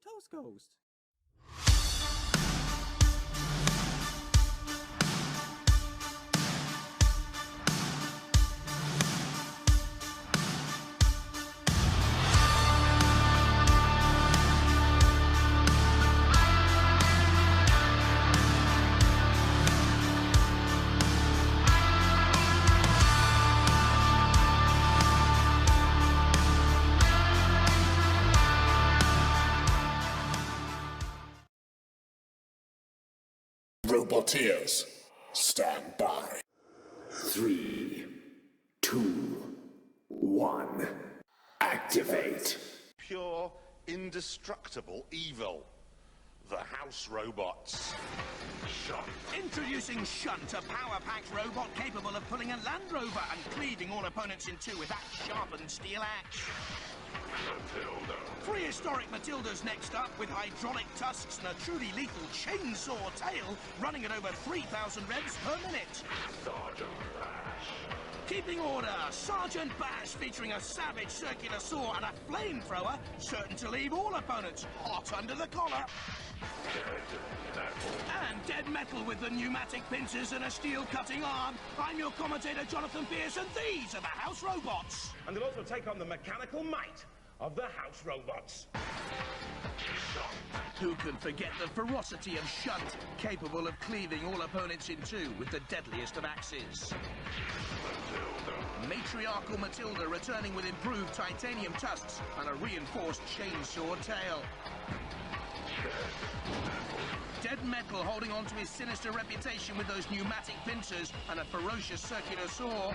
toast ghost. Roboteers, stand by. 3, 2, 1. Activate. Pure, indestructible evil. The House Robots. Shunt. Introducing Shunt, a power-packed robot capable of pulling a Land Rover and cleaving all opponents in two with that sharpened steel axe. Matilda. Prehistoric Matilda's next up, with hydraulic tusks and a truly lethal chainsaw tail running at over 3,000 revs per minute. Sergeant Bash. Keeping order, Sergeant Bash featuring a savage circular saw and a flamethrower, certain to leave all opponents hot under the collar. Dead Metal. And Dead Metal with the pneumatic pincers and a steel cutting arm. I'm your commentator, Jonathan Pierce, and these are the House Robots. And they'll also take on the mechanical might of the House Robots. Who can forget the ferocity of Shunt, capable of cleaving all opponents in two with the deadliest of axes? Matriarchal Matilda returning with improved titanium tusks and a reinforced chainsaw tail. Dead Metal holding on to his sinister reputation with those pneumatic pincers and a ferocious circular saw.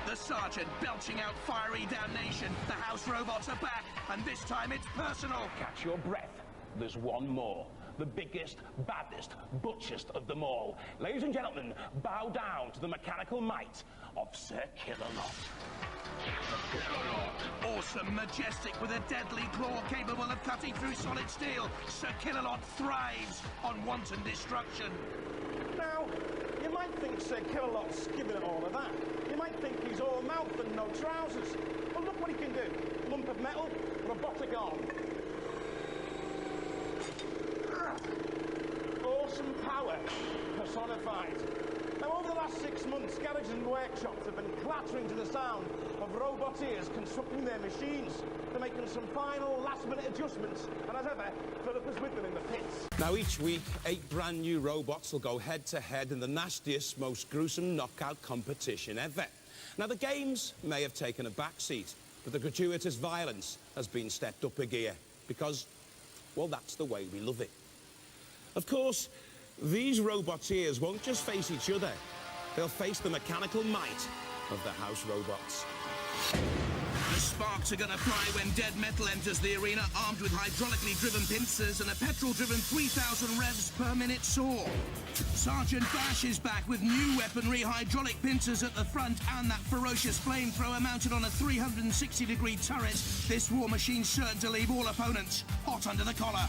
The Sergeant belching out fiery damnation. The House Robots are back, and this time it's personal. Catch your breath. There's one more. The biggest, baddest, butchest of them all. Ladies and gentlemen, bow down to the mechanical might of Sir Killalot. Awesome, majestic, with a deadly claw capable of cutting through solid steel, Sir Killalot thrives on wanton destruction. Now, you might think Sir Killalot's giving it all of that. You might think he's all mouth and no trousers. But look what he can do. Lump of metal, robotic arm. Awesome power personified. Now, over the last 6 months, garages and workshops have been clattering to the sound of Roboteers constructing their machines. They're making some final last-minute adjustments, and as ever, Philip is with them in the pits. Now, each week, 8 brand new robots will go head-to-head in the nastiest, most gruesome knockout competition ever. Now, the games may have taken a backseat, but the gratuitous violence has been stepped up a gear because, well, that's the way we love it. Of course, these Roboteers won't just face each other. They'll face the mechanical might of the House Robots. The sparks are gonna fly when Dead Metal enters the arena, armed with hydraulically driven pincers and a petrol-driven 3,000 revs per minute saw. Sergeant Bash is back with new weaponry, hydraulic pincers at the front, and that ferocious flamethrower mounted on a 360-degree turret. This war machine's certain to leave all opponents hot under the collar.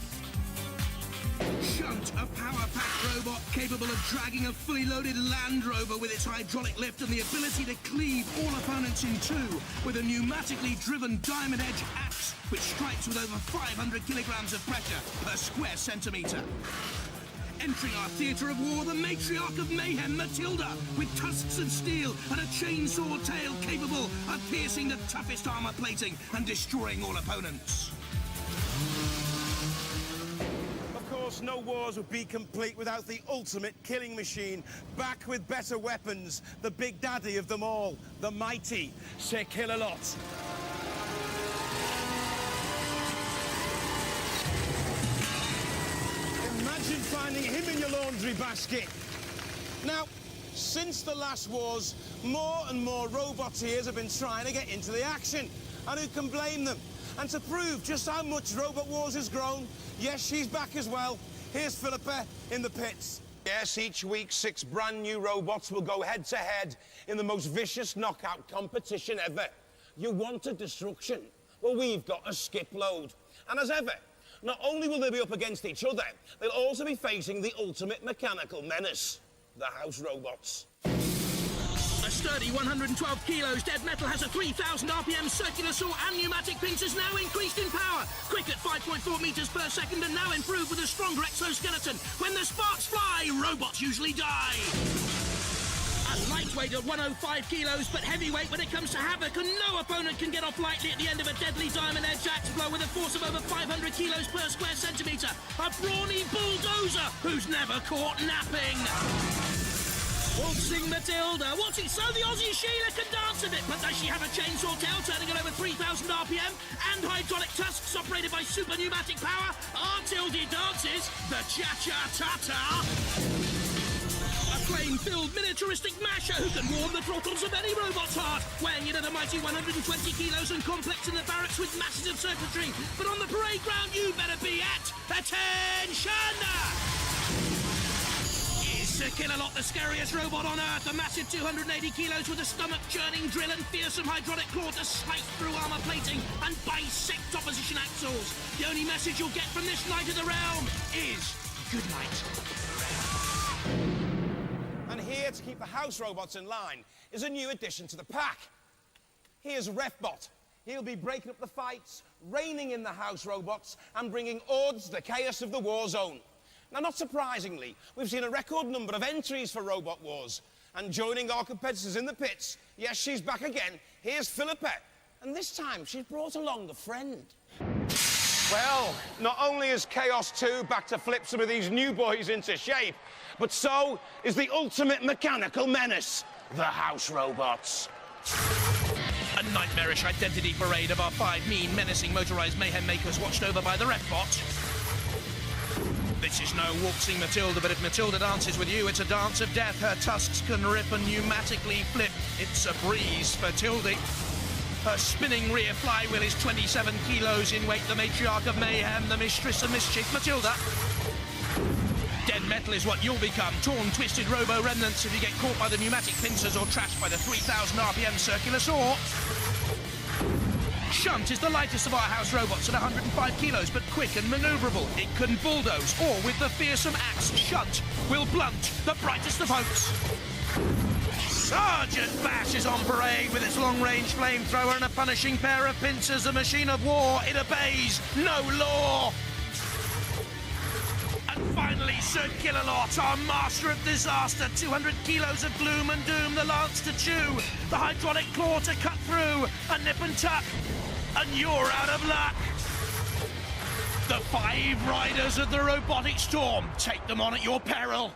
Shunt, a power-packed robot capable of dragging a fully loaded Land Rover with its hydraulic lift and the ability to cleave all opponents in two with a pneumatically driven diamond-edge axe which strikes with over 500 kilograms of pressure per square centimetre. Entering our theatre of war, the matriarch of mayhem, Matilda, with tusks of steel and a chainsaw tail capable of piercing the toughest armour plating and destroying all opponents. Of course, no wars would be complete without the ultimate killing machine, back with better weapons, the big daddy of them all, the mighty Sir Killalot. Imagine finding him in your laundry basket. Now, since the last wars, more and more Roboteers have been trying to get into the action. And who can blame them? And to prove just how much Robot Wars has grown, yes, she's back as well. Here's Philippa in the pits. Yes, each week 6 brand new robots will go head-to-head in the most vicious knockout competition ever. You wanted destruction? Well, we've got a skip load. And as ever, not only will they be up against each other, they'll also be facing the ultimate mechanical menace, the House Robots. A sturdy 112 kilos, Dead Metal has a 3,000 RPM circular saw and pneumatic pincers now increased in power. 5.4 meters per second and now improved with a stronger exoskeleton. When the sparks fly, robots usually die. A lightweight at 105 kilos, but heavyweight when it comes to havoc, and no opponent can get off lightly at the end of a deadly diamond edge axe blow with a force of over 500 kilos per square centimetre. A brawny bulldozer who's never caught napping. Waltzing Matilda. What's it so the Aussie Sheila can dance a bit, but does she have a chainsaw tail turning at over 3,000 RPM and hydraulic tusks operated by super pneumatic power? Our Tildy dances the cha-cha-ta-ta. A flame-filled miniaturistic masher who can warm the throttles of any robot's heart, weighing in at a mighty 120 kilos and complex in the barracks with masses of circuitry. But on the parade ground, you better be at attention! To kill a lot, the scariest robot on Earth, a massive 280 kilos with a stomach-churning drill and fearsome hydraulic claw to slice through armor plating and bisect opposition axles. The only message you'll get from this Knight of the Realm is good night. And here to keep the house robots in line is a new addition to the pack. Here's Refbot. He'll be breaking up the fights, reining in the house robots, and bringing order to the chaos of the war zone. Now, not surprisingly, we've seen a record number of entries for Robot Wars. And joining our competitors in the pits, yes, she's back again, here's Philippa. And this time, she's brought along a friend. Well, not only is Chaos 2 back to flip some of these new boys into shape, but so is the ultimate mechanical menace, the house robots. A nightmarish identity parade of our 5 mean, menacing motorised mayhem makers watched over by the Refbot. This is no waltzing Matilda, but if Matilda dances with you, it's a dance of death. Her tusks can rip and pneumatically flip. It's a breeze for Tildy. Her spinning rear flywheel is 27 kilos in weight. The matriarch of mayhem, the mistress of mischief, Matilda. Dead metal is what you'll become. Torn, twisted robo-remnants if you get caught by the pneumatic pincers or trashed by the 3,000 RPM circular saw. Shunt is the lightest of our house robots at 105 kilos, but quick and manoeuvrable. It can bulldoze, or with the fearsome axe, Shunt will blunt the brightest of hopes. Sergeant Bash is on parade with its long-range flamethrower and a punishing pair of pincers. A machine of war, it obeys no law. And finally, Sir Killalot, our master of disaster. 200 kilos of gloom and doom, the lance to chew, the hydraulic claw to cut through, a nip and tuck, and you're out of luck. The 5 riders of the robotic storm, take them on at your peril.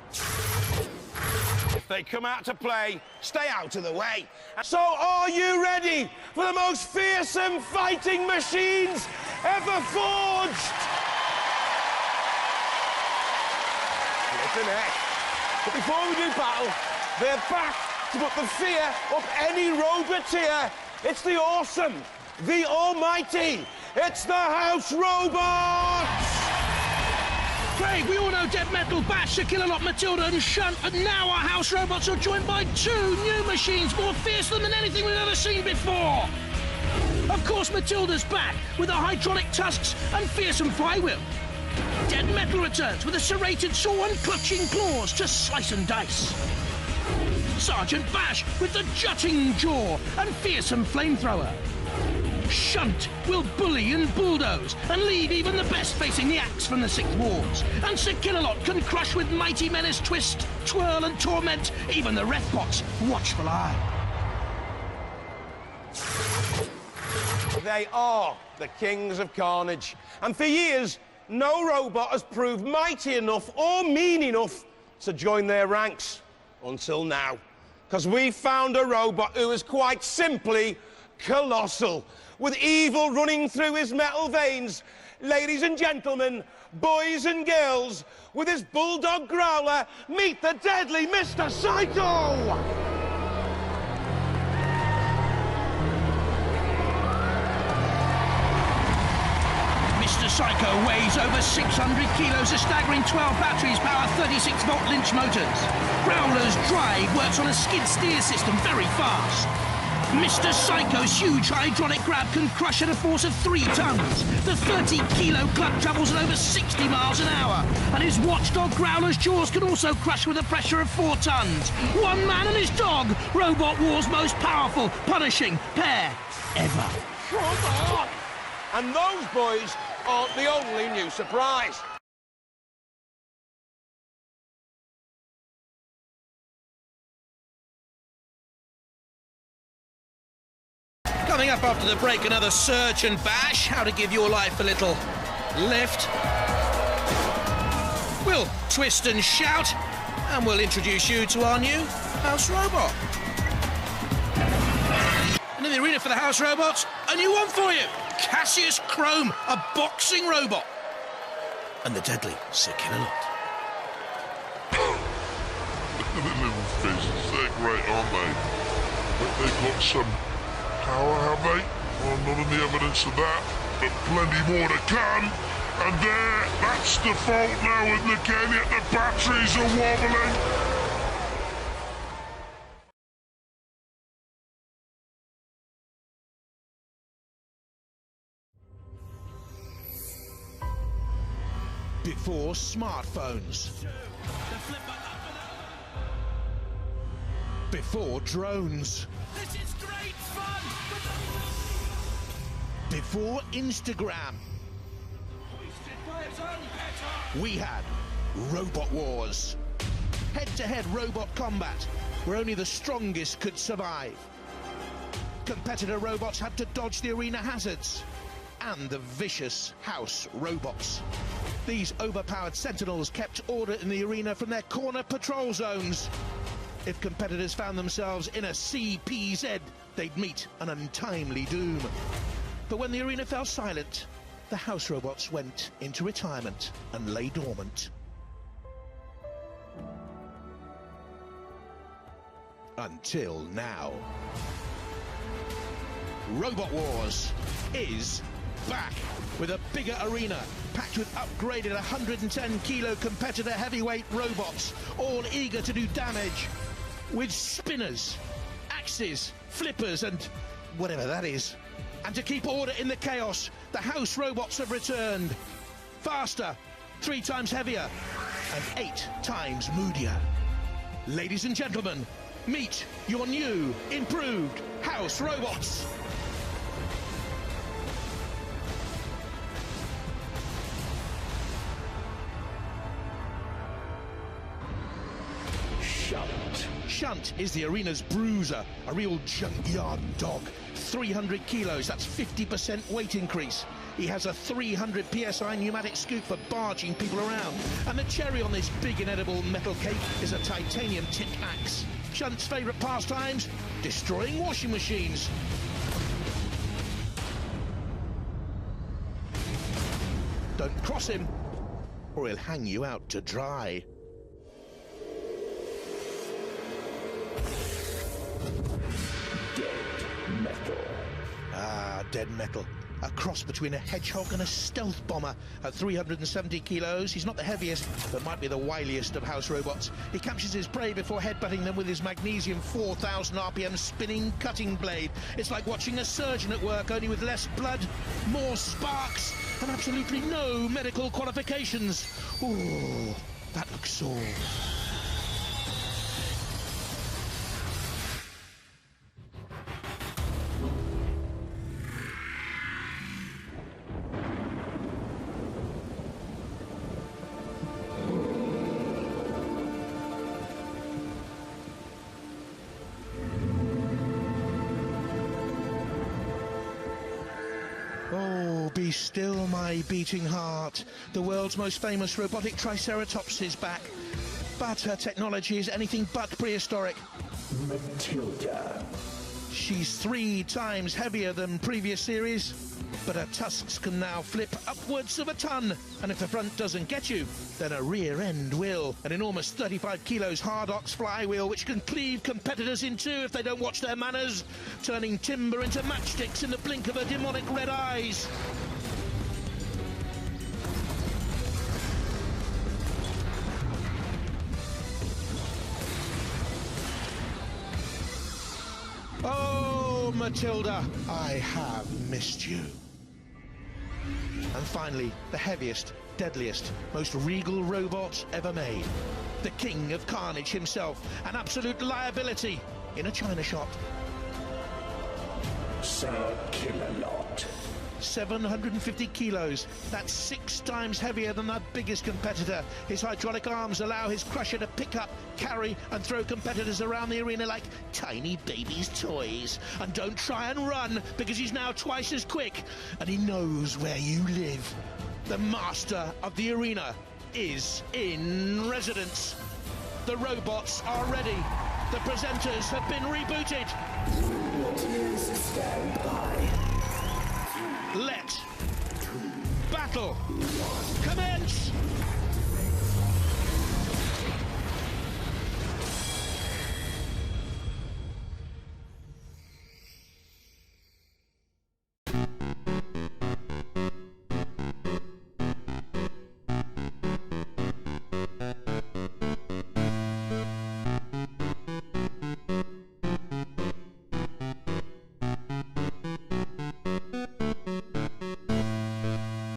If they come out to play, stay out of the way. So are you ready for the most fearsome fighting machines ever forged? But before we do battle, they're back to put the fear up any roboteer. It's the awesome, the almighty, it's the house robots! Craig, we all know Dead Metal, Bash, Sir Killalot, Matilda and Shunt, but now our house robots are joined by 2 new machines more fearsome than anything we've ever seen before. Of course, Matilda's back with the hydraulic tusks and fearsome flywheel. Dead Metal returns with a serrated saw and clutching claws to slice and dice. Sergeant Bash with the jutting jaw and fearsome flamethrower. Shunt will bully and bulldoze and leave even the best facing the axe from the 6th Wars. And Sir Killalot can crush with mighty menace, twist, twirl and torment even the Refbot's watchful eye. They are the kings of carnage. And for years, no robot has proved mighty enough or mean enough to join their ranks. Until now. Because we found a robot who is quite simply colossal, with evil running through his metal veins. Ladies and gentlemen, boys and girls, with his bulldog growler, meet the deadly Mr. Psycho! Psycho weighs over 600 kilos, a staggering 12 batteries power 36-volt Lynch motors. Growler's drive works on a skid steer system very fast. Mr. Psycho's huge hydraulic grab can crush at a force of 3 tons. The 30-kilo club travels at over 60 miles an hour. And his watchdog Growler's jaws can also crush with a pressure of 4 tons. One man and his dog, Robot War's most powerful, punishing pair ever. Come on! And those boys aren't the only new surprise. Coming up after the break, another search and bash, how to give your life a little lift. We'll twist and shout, and we'll introduce you to our new house robot. And in the arena for the house robots, a new one for you. Cassius Chrome, a boxing robot. And the deadly Sir Killalot. Look at the little fists, they're great, aren't they? But they've got some power, have they? Well, not any evidence of that, but plenty more to come. And there, that's the fault now with the Kenya, the batteries are wobbling. Before smartphones. Before drones. This is great fun! Before Instagram. We had Robot Wars. Head-to-head robot combat, where only the strongest could survive. Competitor robots had to dodge the arena hazards. And the vicious house robots. These overpowered sentinels kept order in the arena from their corner patrol zones. If competitors found themselves in a CPZ, they'd meet an untimely doom. But when the arena fell silent, the house robots went into retirement and lay dormant. Until now. Robot Wars is back with a bigger arena packed with upgraded 110-kilo competitor heavyweight robots, all eager to do damage, with spinners, axes, flippers and whatever that is. And to keep order in the chaos, the house robots have returned. Faster, 3 times heavier, and 8 times moodier. Ladies and gentlemen, meet your new, improved house robots. Shunt is the arena's bruiser, a real junkyard dog. 300 kilos, that's 50% weight increase. He has a 300 PSI pneumatic scoop for barging people around. And the cherry on this big inedible metal cake is a titanium tipped axe. Shunt's favourite pastimes? Destroying washing machines. Don't cross him, or he'll hang you out to dry. Dead metal. A cross between a hedgehog and a stealth bomber. At 370 kilos, he's not the heaviest, but might be the wiliest of house robots. He captures his prey before headbutting them with his magnesium 4,000 RPM spinning cutting blade. It's like watching a surgeon at work, only with less blood, more sparks, and absolutely no medical qualifications. Ooh, that looks sore. Be still, my beating heart. The world's most famous robotic Triceratops is back. But her technology is anything but prehistoric. Matilda. She's 3 times heavier than previous series, but her tusks can now flip upwards of a ton. And if the front doesn't get you, then a rear end will. An enormous 35 kilos hard ox flywheel which can cleave competitors in two if they don't watch their manners, turning timber into matchsticks in the blink of her demonic red eyes. Oh, Matilda, I have missed you. And finally, the heaviest, deadliest, most regal robot ever made. The king of carnage himself, an absolute liability in a china shop. Sir Killalot. 750 kilos. That's 6 times heavier than the biggest competitor. His hydraulic arms allow his crusher to pick up, carry and throw competitors around the arena like tiny babies' toys. And don't try and run, because he's now twice as quick and he knows where you live. The master of the arena is in residence. The robots are ready. The presenters have been rebooted. Stand by. Let battle commence!